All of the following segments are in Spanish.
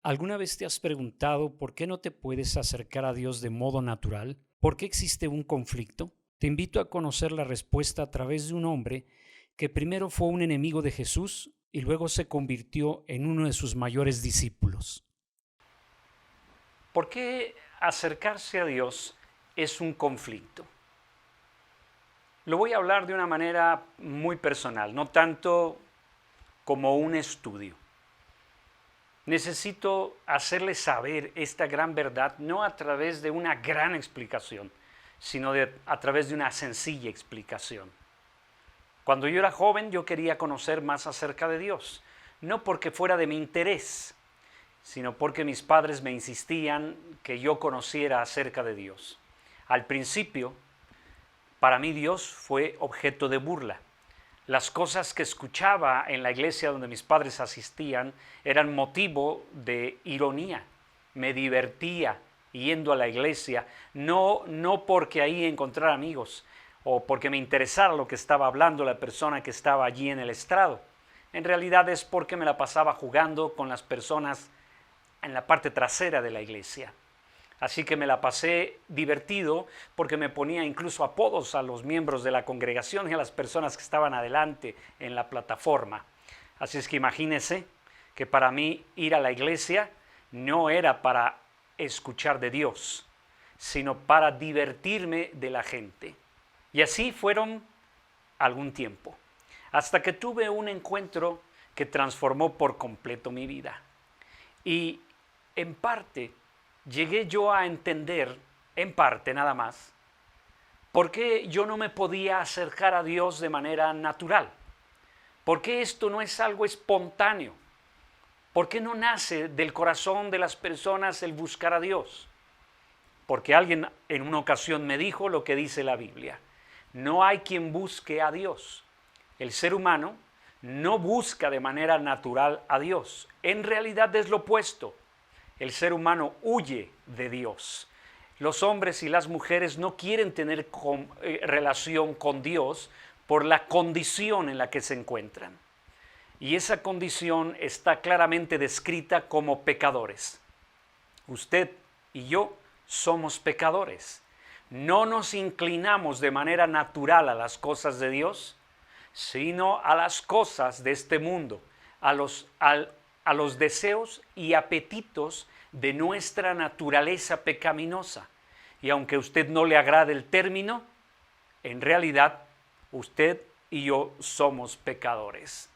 ¿Alguna vez te has preguntado por qué no te puedes acercar a Dios de modo natural? ¿Por qué existe un conflicto? Te invito a conocer la respuesta a través de un hombre que primero fue un enemigo de Jesús y luego se convirtió en uno de sus mayores discípulos. ¿Por qué acercarse a Dios es un conflicto? Lo voy a hablar de una manera muy personal, no tanto como un estudio. Necesito hacerles saber esta gran verdad no a través de una gran explicación, sino a través de una sencilla explicación. Cuando yo era joven yo quería conocer más acerca de Dios, no porque fuera de mi interés, sino porque mis padres me insistían que yo conociera acerca de Dios. Al principio, para mí Dios fue objeto de burla. Las cosas que escuchaba en la iglesia donde mis padres asistían eran motivo de ironía. Me divertía yendo a la iglesia, no porque ahí encontrara amigos o porque me interesara lo que estaba hablando la persona que estaba allí en el estrado. En realidad es porque me la pasaba jugando con las personas en la parte trasera de la iglesia. Así que me la pasé divertido porque me ponía incluso apodos a los miembros de la congregación y a las personas que estaban adelante en la plataforma. Así es que imagínense que para mí ir a la iglesia no era para escuchar de Dios, sino para divertirme de la gente. Y así fueron algún tiempo, hasta que tuve un encuentro que transformó por completo mi vida. Y en parte llegué yo a entender, en parte nada más, por qué yo no me podía acercar a Dios de manera natural. ¿Por qué esto no es algo espontáneo? ¿Por qué no nace del corazón de las personas el buscar a Dios? Porque alguien en una ocasión me dijo lo que dice la Biblia. No hay quien busque a Dios. El ser humano no busca de manera natural a Dios. En realidad es lo opuesto. El ser humano huye de Dios. Los hombres y las mujeres no quieren tener relación con Dios por la condición en la que se encuentran. Y esa condición está claramente descrita como pecadores. Usted y yo somos pecadores. No nos inclinamos de manera natural a las cosas de Dios, sino a las cosas de este mundo, a los deseos y apetitos de nuestra naturaleza pecaminosa. Y aunque a usted no le agrade el término, en realidad usted y yo somos pecadores.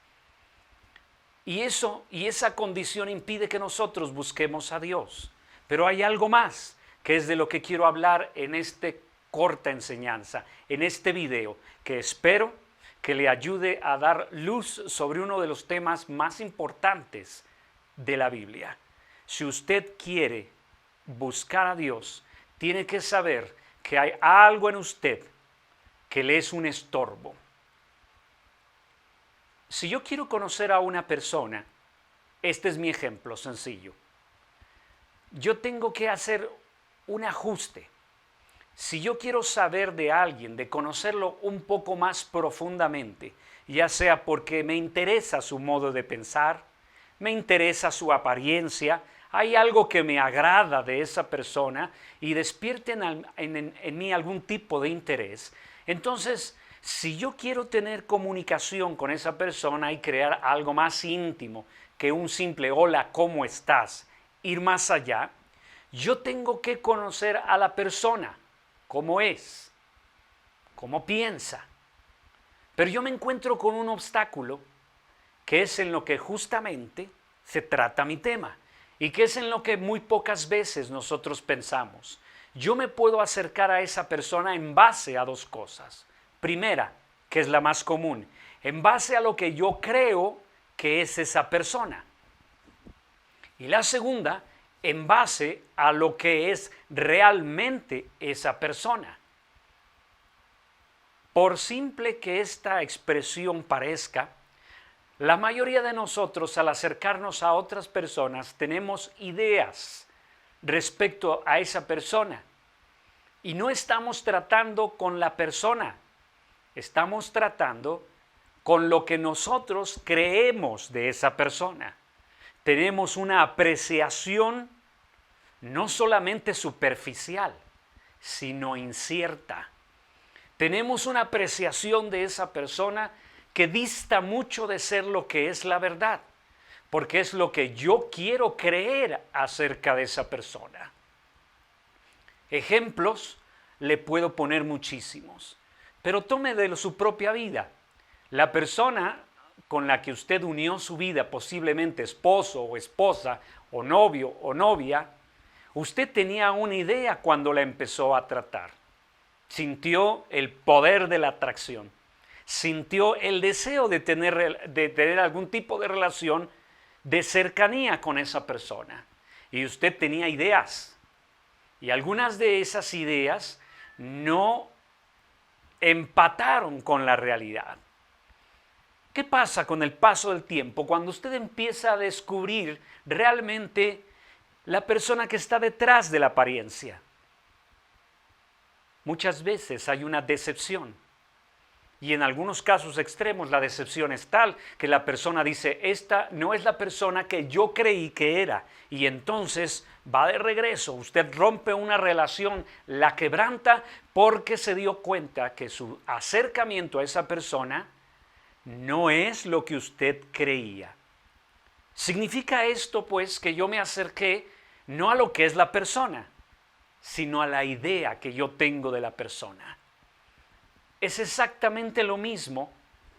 Y esa condición impide que nosotros busquemos a Dios. Pero hay algo más, que es de lo que quiero hablar en esta corta enseñanza, en este video, que espero que le ayude a dar luz sobre uno de los temas más importantes de la Biblia. Si usted quiere buscar a Dios, tiene que saber que hay algo en usted que le es un estorbo. Si yo quiero conocer a una persona, este es mi ejemplo sencillo. Yo tengo que hacer un ajuste. Si yo quiero saber de alguien, de conocerlo un poco más profundamente, ya sea porque me interesa su modo de pensar, me interesa su apariencia, hay algo que me agrada de esa persona y despierte en mí algún tipo de interés, entonces, si yo quiero tener comunicación con esa persona y crear algo más íntimo que un simple hola, ¿cómo estás? Ir más allá, yo tengo que conocer a la persona, cómo es, cómo piensa. Pero yo me encuentro con un obstáculo que es en lo que justamente se trata mi tema y que es en lo que muy pocas veces nosotros pensamos. Yo me puedo acercar a esa persona en base a dos cosas. Primera, que es la más común, en base a lo que yo creo que es esa persona. Y la segunda, en base a lo que es realmente esa persona. Por simple que esta expresión parezca, la mayoría de nosotros al acercarnos a otras personas tenemos ideas respecto a esa persona y no estamos tratando con la persona, estamos tratando con lo que nosotros creemos de esa persona. tenemos una apreciación no solamente superficial, sino incierta. Tenemos una apreciación de esa persona que dista mucho de ser lo que es la verdad, porque es lo que yo quiero creer acerca de esa persona. Ejemplos le puedo poner muchísimos, pero tome de su propia vida. La persona con la que usted unió su vida, posiblemente esposo o esposa, o novio o novia, usted tenía una idea cuando la empezó a tratar. Sintió el poder de la atracción. Sintió el deseo de tener algún tipo de relación de cercanía con esa persona. Y usted tenía ideas. Y algunas de esas ideas no empataron con la realidad. ¿Qué pasa con el paso del tiempo cuando usted empieza a descubrir realmente la persona que está detrás de la apariencia? Muchas veces hay una decepción. Y en algunos casos extremos la decepción es tal que la persona dice, esta no es la persona que yo creí que era. Y entonces va de regreso, usted rompe una relación, la quebranta porque se dio cuenta que su acercamiento a esa persona no es lo que usted creía. ¿Significa esto pues que yo me acerqué no a lo que es la persona, sino a la idea que yo tengo de la persona? Es exactamente lo mismo,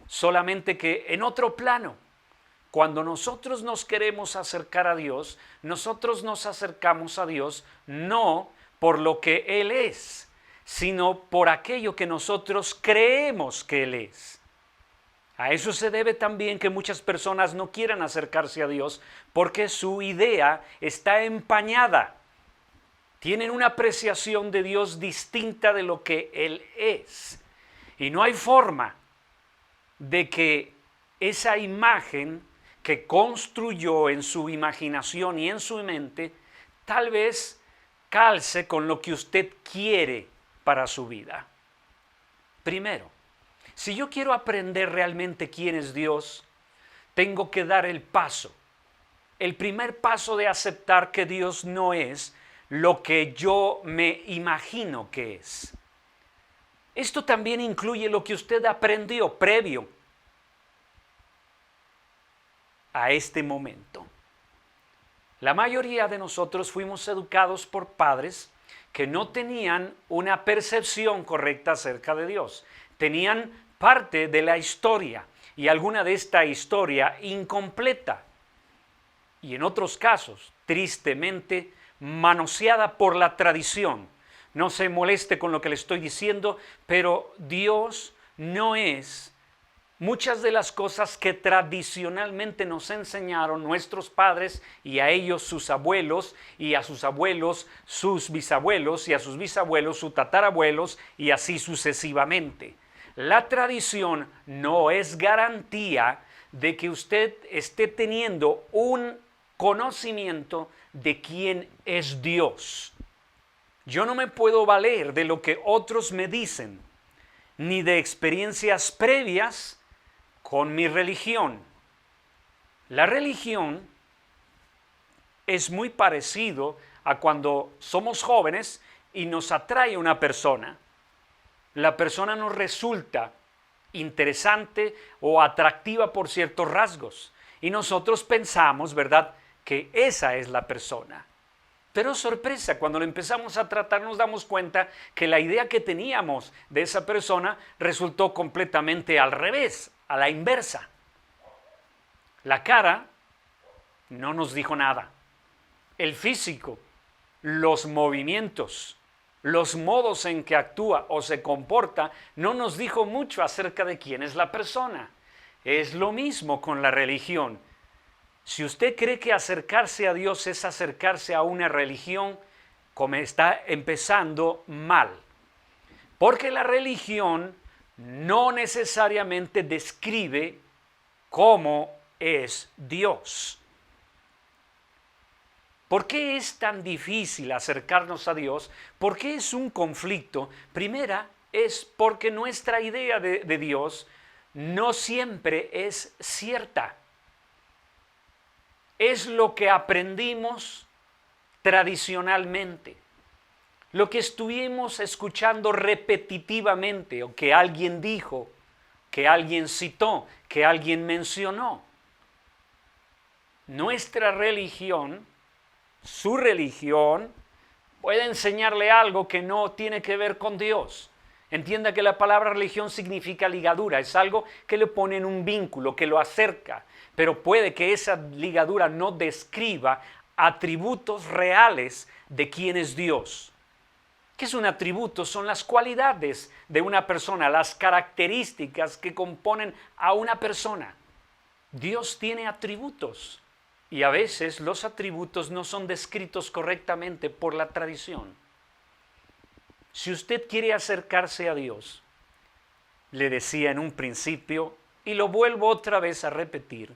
solamente que en otro plano. Cuando nosotros nos queremos acercar a Dios, nosotros nos acercamos a Dios no por lo que Él es, sino por aquello que nosotros creemos que Él es. A eso se debe también que muchas personas no quieran acercarse a Dios porque su idea está empañada. Tienen una apreciación de Dios distinta de lo que Él es. Y no hay forma de que esa imagen que construyó en su imaginación y en su mente tal vez calce con lo que usted quiere para su vida. Primero, si yo quiero aprender realmente quién es Dios, tengo que dar el paso. El primer paso de aceptar que Dios no es lo que yo me imagino que es. Esto también incluye lo que usted aprendió previo a este momento. La mayoría de nosotros fuimos educados por padres que no tenían una percepción correcta acerca de Dios. Tenían parte de la historia y alguna de esta historia incompleta. Y en otros casos, tristemente, manoseada por la tradición. No se moleste con lo que le estoy diciendo, pero Dios no es muchas de las cosas que tradicionalmente nos enseñaron nuestros padres y a ellos sus abuelos y a sus abuelos sus bisabuelos y a sus bisabuelos sus tatarabuelos y así sucesivamente. La tradición no es garantía de que usted esté teniendo un conocimiento de quién es Dios. Yo no me puedo valer de lo que otros me dicen, ni de experiencias previas con mi religión. La religión es muy parecido a cuando somos jóvenes y nos atrae una persona. La persona nos resulta interesante o atractiva por ciertos rasgos y nosotros pensamos, ¿verdad?, que esa es la persona. Pero sorpresa, cuando lo empezamos a tratar nos damos cuenta que la idea que teníamos de esa persona resultó completamente al revés, a la inversa. La cara no nos dijo nada. El físico, los movimientos, los modos en que actúa o se comporta no nos dijo mucho acerca de quién es la persona. Es lo mismo con la religión. Si usted cree que acercarse a Dios es acercarse a una religión, como está empezando mal. Porque la religión no necesariamente describe cómo es Dios. ¿Por qué es tan difícil acercarnos a Dios? ¿Por qué es un conflicto? Primera, es porque nuestra idea de Dios no siempre es cierta. es lo que aprendimos tradicionalmente, lo que estuvimos escuchando repetitivamente o que alguien dijo, que alguien citó, que alguien mencionó. Nuestra religión, su religión, puede enseñarle algo que no tiene que ver con Dios. Entienda que la palabra religión significa ligadura, es algo que le pone en un vínculo, que lo acerca, pero puede que esa ligadura no describa atributos reales de quién es Dios. ¿Qué es un atributo? Son las cualidades de una persona, las características que componen a una persona. Dios tiene atributos y a veces los atributos no son descritos correctamente por la tradición. Si usted quiere acercarse a Dios, le decía en un principio, y lo vuelvo otra vez a repetir,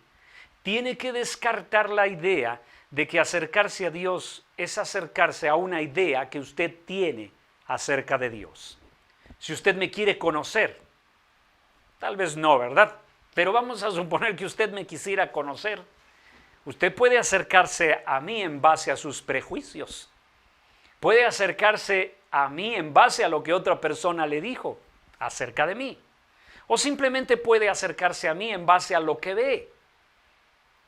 tiene que descartar la idea de que acercarse a Dios es acercarse a una idea que usted tiene acerca de Dios. Si usted me quiere conocer, tal vez no, ¿verdad? Pero vamos a suponer que usted me quisiera conocer. Usted puede acercarse a mí en base a sus prejuicios. Puede acercarse a mí en base a lo que otra persona le dijo acerca de mí. O simplemente puede acercarse a mí en base a lo que ve.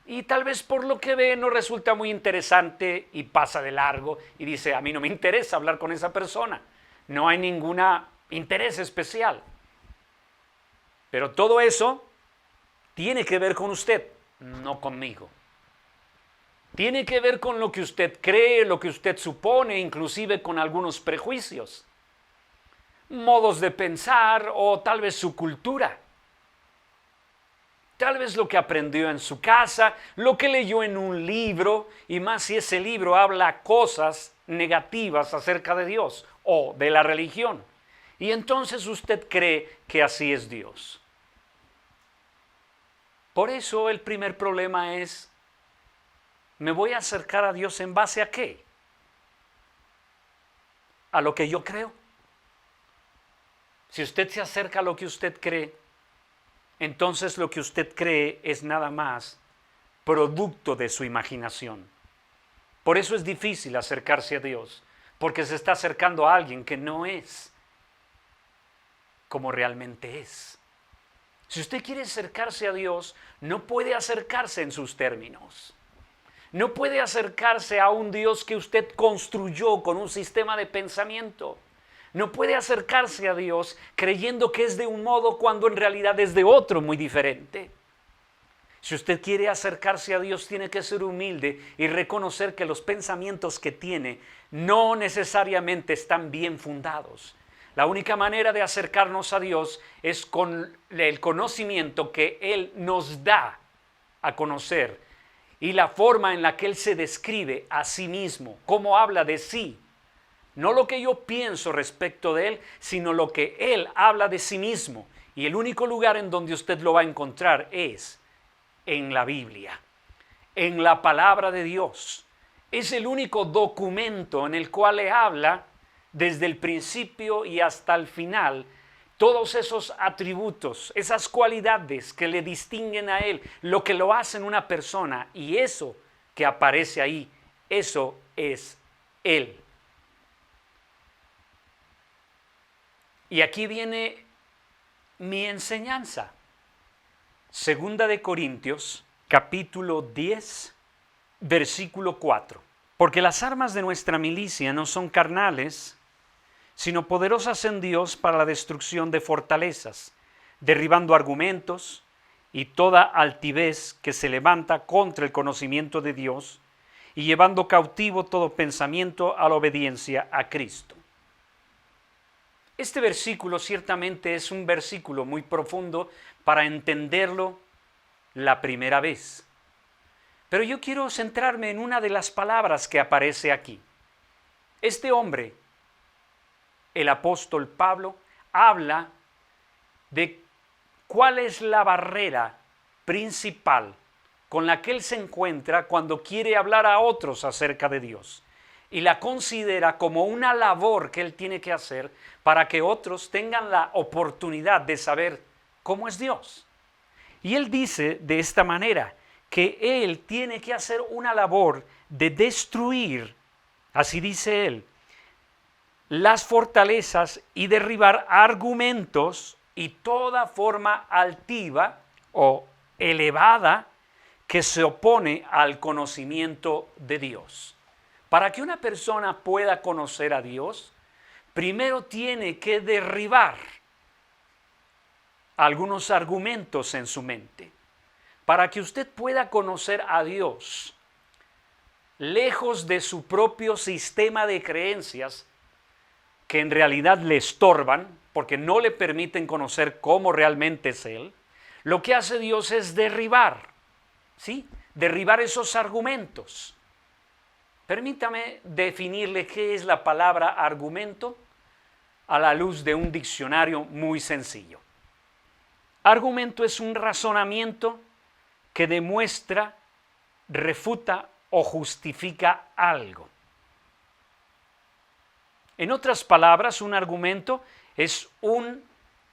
Y tal vez por lo que ve no resulta muy interesante y pasa de largo y dice, a mí no me interesa hablar con esa persona. No hay ningún interés especial. Pero todo eso tiene que ver con usted, no conmigo. Tiene que ver con lo que usted cree, lo que usted supone, inclusive con algunos prejuicios, modos de pensar o tal vez su cultura. Tal vez lo que aprendió en su casa, lo que leyó en un libro, y más si ese libro habla cosas negativas acerca de Dios o de la religión. Y entonces usted cree que así es Dios. Por eso el primer problema es, ¿me voy a acercar a Dios en base a qué? ¿A lo que yo creo? Si usted se acerca a lo que usted cree, entonces lo que usted cree es nada más producto de su imaginación. Por eso es difícil acercarse a Dios, porque se está acercando a alguien que no es como realmente es. Si usted quiere acercarse a Dios, no puede acercarse en sus términos. No puede acercarse a un Dios que usted construyó con un sistema de pensamiento. No puede acercarse a Dios creyendo que es de un modo cuando en realidad es de otro muy diferente. Si usted quiere acercarse a Dios, tiene que ser humilde y reconocer que los pensamientos que tiene no necesariamente están bien fundados. La única manera de acercarnos a Dios es con el conocimiento que Él nos da a conocer y la forma en la que Él se describe a sí mismo, cómo habla de sí. No lo que yo pienso respecto de Él, sino lo que Él habla de sí mismo. Y el único lugar en donde usted lo va a encontrar es en la Biblia, en la palabra de Dios. Es el único documento en el cual le habla desde el principio y hasta el final todos esos atributos, esas cualidades que le distinguen a Él, lo que lo hacen una persona, y eso que aparece ahí, eso es Él. Y aquí viene mi enseñanza. Segunda de Corintios, capítulo 10, versículo 4. Porque las armas de nuestra milicia no son carnales, sino poderosas en Dios para la destrucción de fortalezas, derribando argumentos y toda altivez que se levanta contra el conocimiento de Dios y llevando cautivo todo pensamiento a la obediencia a Cristo. Este versículo ciertamente es un versículo muy profundo para entenderlo la primera vez. Pero yo quiero centrarme en una de las palabras que aparece aquí. Este hombre, el apóstol Pablo, habla de cuál es la barrera principal con la que él se encuentra cuando quiere hablar a otros acerca de Dios. Y la considera como una labor que él tiene que hacer para que otros tengan la oportunidad de saber cómo es Dios. Y él dice de esta manera, que él tiene que hacer una labor de destruir, así dice él, las fortalezas y derribar argumentos y toda forma altiva o elevada que se opone al conocimiento de Dios. Para que una persona pueda conocer a Dios, primero tiene que derribar algunos argumentos en su mente. Para que usted pueda conocer a Dios, lejos de su propio sistema de creencias, que en realidad le estorban, porque no le permiten conocer cómo realmente es Él, lo que hace Dios es derribar, ¿sí? Derribar esos argumentos. Permítame definirle qué es la palabra argumento a la luz de un diccionario muy sencillo. Argumento es un razonamiento que demuestra, refuta o justifica algo. En otras palabras, un argumento es una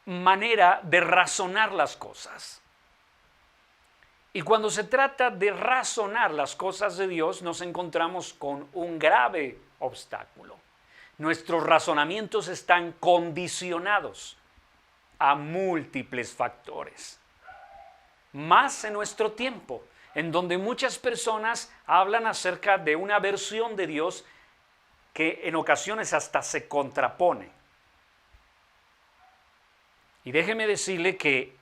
manera de razonar las cosas. Y cuando se trata de razonar las cosas de Dios, nos encontramos con un grave obstáculo. Nuestros razonamientos están condicionados a múltiples factores. Más en nuestro tiempo, en donde muchas personas hablan acerca de una versión de Dios que en ocasiones hasta se contrapone. Y déjeme decirle que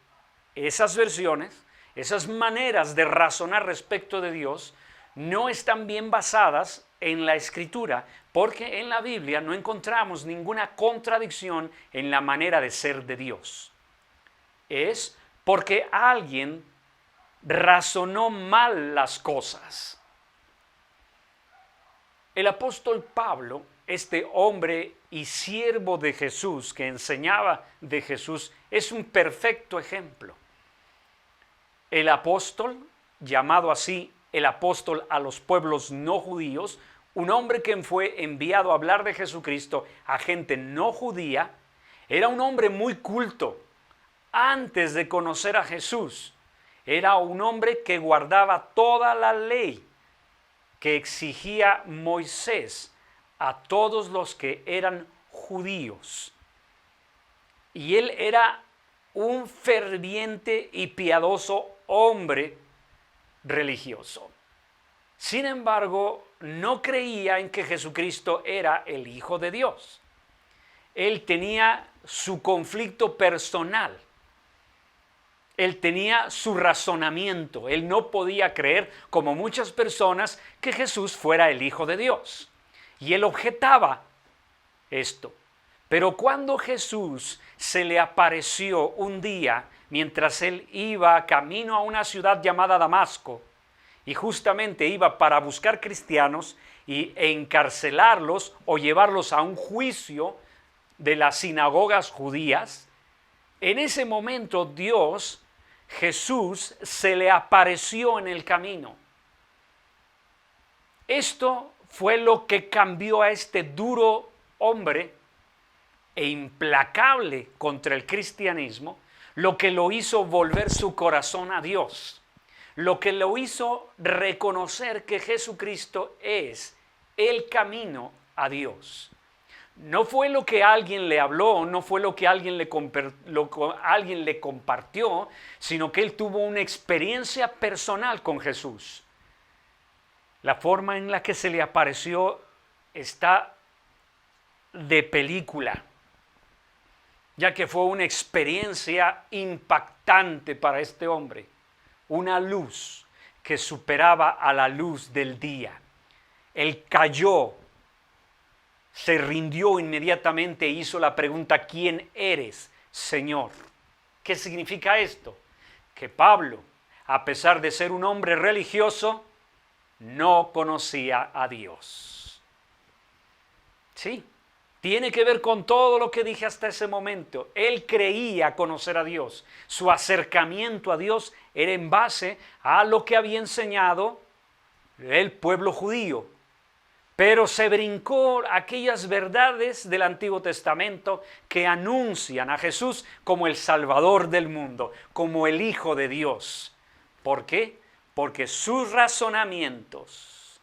esas versiones, esas maneras de razonar respecto de Dios, no están bien basadas en la Escritura, porque en la Biblia no encontramos ninguna contradicción en la manera de ser de Dios. Es porque alguien razonó mal las cosas. El apóstol Pablo, este hombre y siervo de Jesús que enseñaba de Jesús, es un perfecto ejemplo. El apóstol, llamado así el apóstol a los pueblos no judíos, un hombre que fue enviado a hablar de Jesucristo a gente no judía, era un hombre muy culto. Antes de conocer a Jesús, era un hombre que guardaba toda la ley que exigía Moisés a todos los que eran judíos. Y él era un ferviente y piadoso hombre religioso. Sin embargo, no creía en que Jesucristo era el Hijo de Dios. Él tenía su conflicto personal. Él tenía su razonamiento. Él no podía creer, como muchas personas, que Jesús fuera el Hijo de Dios. Y él objetaba esto. Pero cuando Jesús se le apareció un día, mientras él iba camino a una ciudad llamada Damasco, y justamente iba para buscar cristianos e encarcelarlos o llevarlos a un juicio de las sinagogas judías, en ese momento Jesús se le apareció en el camino. Esto fue lo que cambió a este duro hombre e implacable contra el cristianismo, lo que lo hizo volver su corazón a Dios, lo que lo hizo reconocer que Jesucristo es el camino a Dios. No fue lo que alguien le habló, no fue lo que alguien le compartió, sino que él tuvo una experiencia personal con Jesús. La forma en la que se le apareció está de película, ya que fue una experiencia impactante para este hombre, una luz que superaba a la luz del día. Él cayó, se rindió inmediatamente e hizo la pregunta: ¿quién eres, Señor? ¿Qué significa esto? Que Pablo, a pesar de ser un hombre religioso, no conocía a Dios. Sí, tiene que ver con todo lo que dije hasta ese momento. Él creía conocer a Dios. Su acercamiento a Dios era en base a lo que había enseñado el pueblo judío. Pero se brincó aquellas verdades del Antiguo Testamento que anuncian a Jesús como el Salvador del mundo, como el Hijo de Dios. ¿Por qué? porque sus razonamientos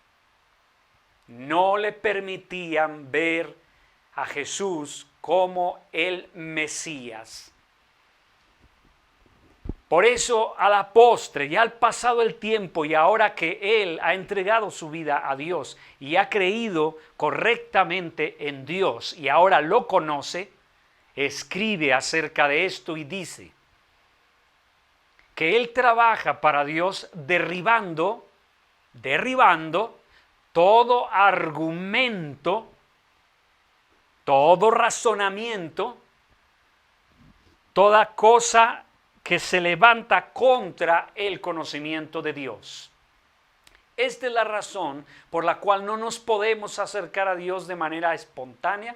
no le permitían ver a Jesús como el Mesías. Por eso a la postre, ya al pasado el tiempo y ahora que él ha entregado su vida a Dios y ha creído correctamente en Dios y ahora lo conoce, escribe acerca de esto y dice que él trabaja para Dios derribando todo argumento, todo razonamiento, toda cosa que se levanta contra el conocimiento de Dios. Esta es la razón por la cual no nos podemos acercar a Dios de manera espontánea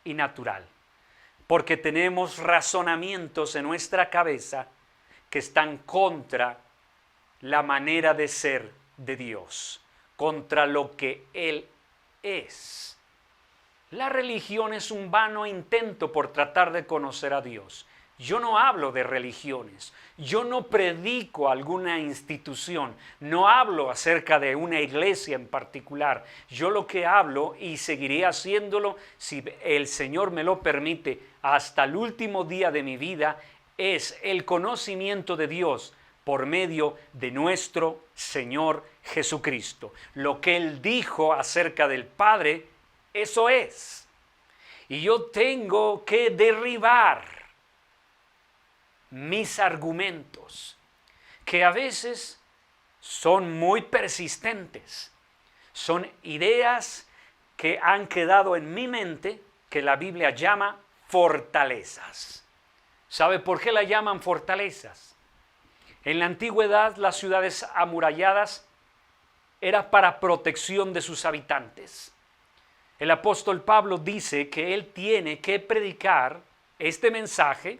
y natural, porque tenemos razonamientos en nuestra cabeza que están contra la manera de ser de Dios, contra lo que Él es. La religión es un vano intento por tratar de conocer a Dios. Yo no hablo de religiones, yo no predico alguna institución, no hablo acerca de una iglesia en particular. Yo lo que hablo, y seguiré haciéndolo si el Señor me lo permite, hasta el último día de mi vida, es el conocimiento de Dios por medio de nuestro Señor Jesucristo. Lo que Él dijo acerca del Padre, eso es. Y yo tengo que derribar mis argumentos, que a veces son muy persistentes, son ideas que han quedado en mi mente, que la Biblia llama fortalezas. ¿Sabe por qué la llaman fortalezas? En la antigüedad las ciudades amuralladas eran para protección de sus habitantes. El apóstol Pablo dice que él tiene que predicar este mensaje,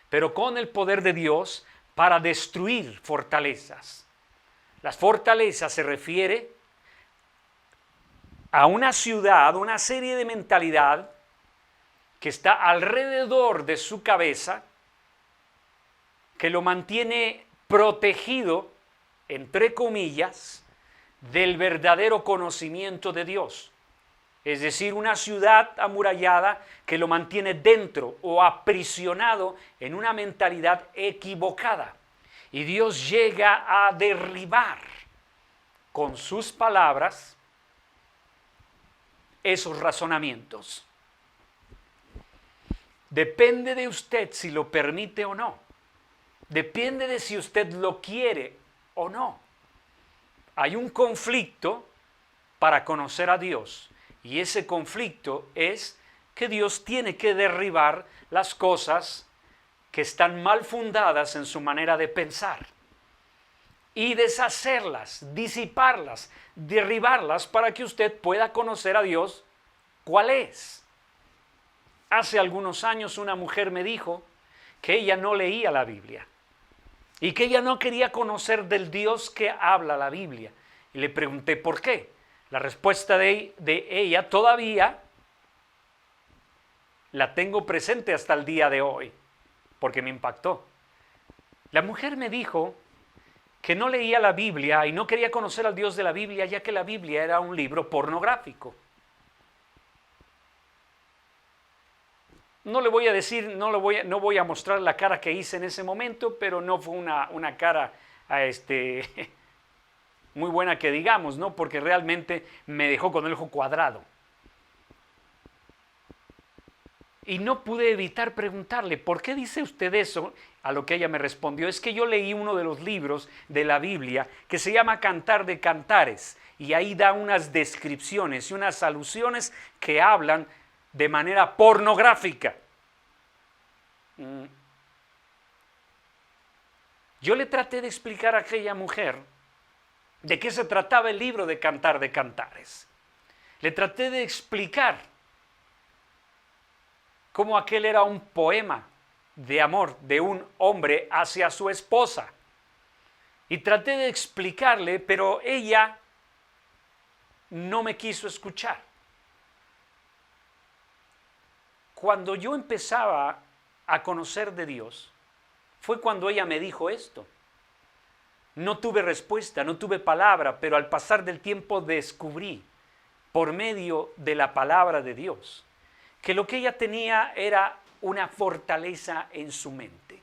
pero con el poder de Dios, para destruir fortalezas. Las fortalezas se refiere a una ciudad, una serie de mentalidad que está alrededor de su cabeza, que lo mantiene protegido, entre comillas, del verdadero conocimiento de Dios. Es decir, una ciudad amurallada que lo mantiene dentro o aprisionado en una mentalidad equivocada. Y Dios llega a derribar con sus palabras esos razonamientos. Depende de usted si lo permite o no. Depende de si usted lo quiere o no. Hay un conflicto para conocer a Dios. Y ese conflicto es que Dios tiene que derribar las cosas que están mal fundadas en su manera de pensar y deshacerlas, disiparlas, derribarlas para que usted pueda conocer a Dios cuál es. Hace algunos años una mujer me dijo que ella no leía la Biblia y que ella no quería conocer del Dios que habla la Biblia. Y le pregunté por qué. La respuesta de ella todavía la tengo presente hasta el día de hoy, porque me impactó. La mujer me dijo que no leía la Biblia y no quería conocer al Dios de la Biblia, ya que la Biblia era un libro pornográfico. No le voy a decir, no voy a mostrar la cara que hice en ese momento, pero no fue una cara muy buena que digamos, ¿no? Porque realmente me dejó con el ojo cuadrado. Y no pude evitar preguntarle, ¿por qué dice usted eso? A lo que ella me respondió, es que yo leí uno de los libros de la Biblia que se llama Cantar de Cantares, y ahí da unas descripciones y unas alusiones que hablan de manera pornográfica. Yo le traté de explicar a aquella mujer de qué se trataba el libro de Cantar de Cantares. Le traté de explicar cómo aquel era un poema de amor de un hombre hacia su esposa. Y traté de explicarle, pero ella no me quiso escuchar. Cuando yo empezaba a conocer de Dios, fue cuando ella me dijo esto. No tuve respuesta, no tuve palabra, pero al pasar del tiempo descubrí, por medio de la palabra de Dios, que lo que ella tenía era una fortaleza en su mente.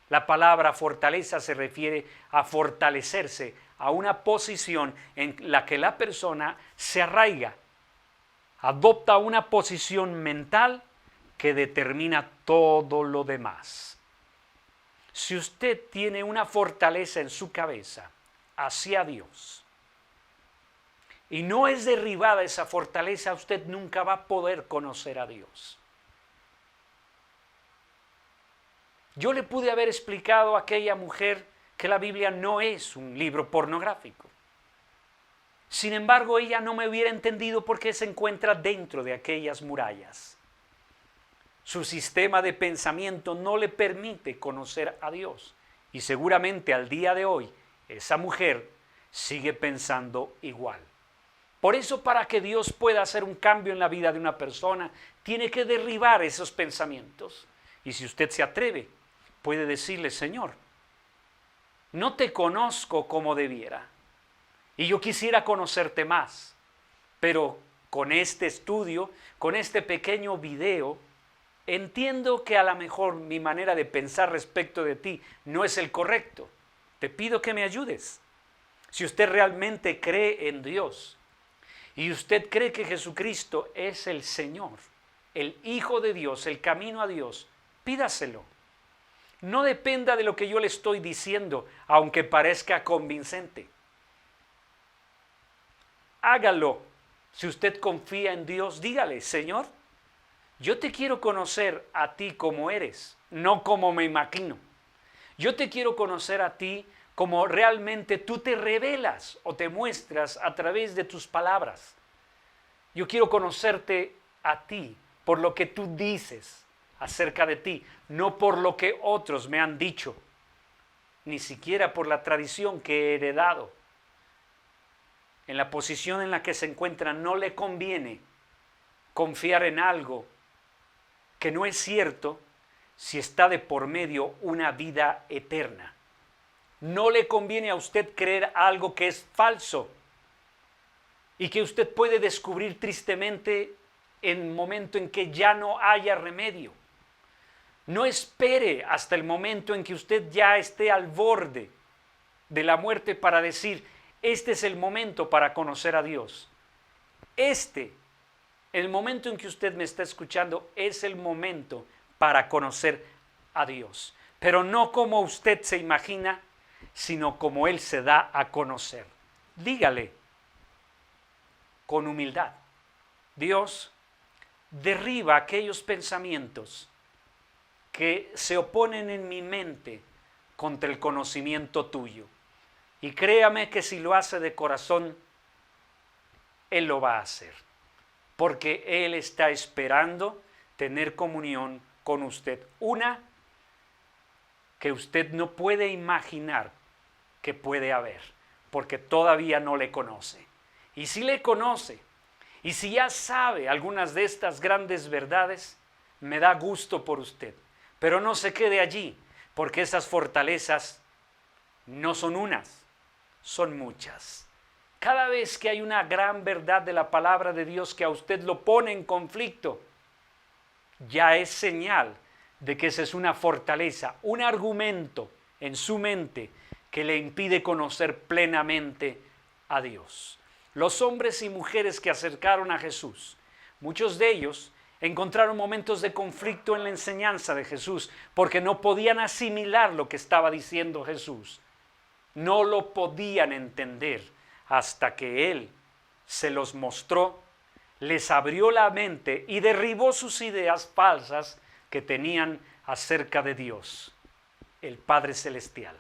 La palabra fortaleza se refiere a fortalecerse, a una posición en la que la persona se arraiga, adopta una posición mental que determina todo lo demás. Si usted tiene una fortaleza en su cabeza hacia Dios y no es derribada esa fortaleza, usted nunca va a poder conocer a Dios. Yo le pude haber explicado a aquella mujer que la Biblia no es un libro pornográfico. Sin embargo, ella no me hubiera entendido porque se encuentra dentro de aquellas murallas. Su sistema de pensamiento no le permite conocer a Dios. Y seguramente al día de hoy, esa mujer sigue pensando igual. Por eso, para que Dios pueda hacer un cambio en la vida de una persona, tiene que derribar esos pensamientos. Y si usted se atreve, puede decirle: Señor, no te conozco como debiera. Y yo quisiera conocerte más. Pero con este estudio, con este pequeño video, entiendo que a lo mejor mi manera de pensar respecto de ti no es el correcto. Te pido que me ayudes. Si usted realmente cree en Dios y usted cree que Jesucristo es el Señor, el Hijo de Dios, el camino a Dios, pídaselo. No dependa de lo que yo le estoy diciendo, aunque parezca convincente. Hágalo. Si usted confía en Dios, dígale: Señor, yo te quiero conocer a ti como eres, no como me imagino. Yo te quiero conocer a ti como realmente tú te revelas o te muestras a través de tus palabras. Yo quiero conocerte a ti por lo que tú dices acerca de ti, no por lo que otros me han dicho, ni siquiera por la tradición que he heredado. En la posición en la que se encuentra no le conviene confiar en algo que no es cierto si está de por medio una vida eterna. No le conviene a usted creer algo que es falso y que usted puede descubrir tristemente en el momento en que ya no haya remedio. No espere hasta el momento en que usted ya esté al borde de la muerte para decir: este es el momento para conocer a Dios. El momento en que usted me está escuchando es el momento para conocer a Dios. Pero no como usted se imagina, sino como Él se da a conocer. Dígale con humildad: Dios, derriba aquellos pensamientos que se oponen en mi mente contra el conocimiento tuyo. Y créame que si lo hace de corazón, Él lo va a hacer. Porque Él está esperando tener comunión con usted. Una que usted no puede imaginar que puede haber, porque todavía no le conoce. Y si le conoce, y si ya sabe algunas de estas grandes verdades, me da gusto por usted. Pero no se quede allí, porque esas fortalezas no son unas, son muchas. Cada vez que hay una gran verdad de la palabra de Dios que a usted lo pone en conflicto, ya es señal de que esa es una fortaleza, un argumento en su mente que le impide conocer plenamente a Dios. Los hombres y mujeres que acercaron a Jesús, muchos de ellos encontraron momentos de conflicto en la enseñanza de Jesús porque no podían asimilar lo que estaba diciendo Jesús. No lo podían entender hasta que Él se los mostró, les abrió la mente y derribó sus ideas falsas que tenían acerca de Dios, el Padre Celestial.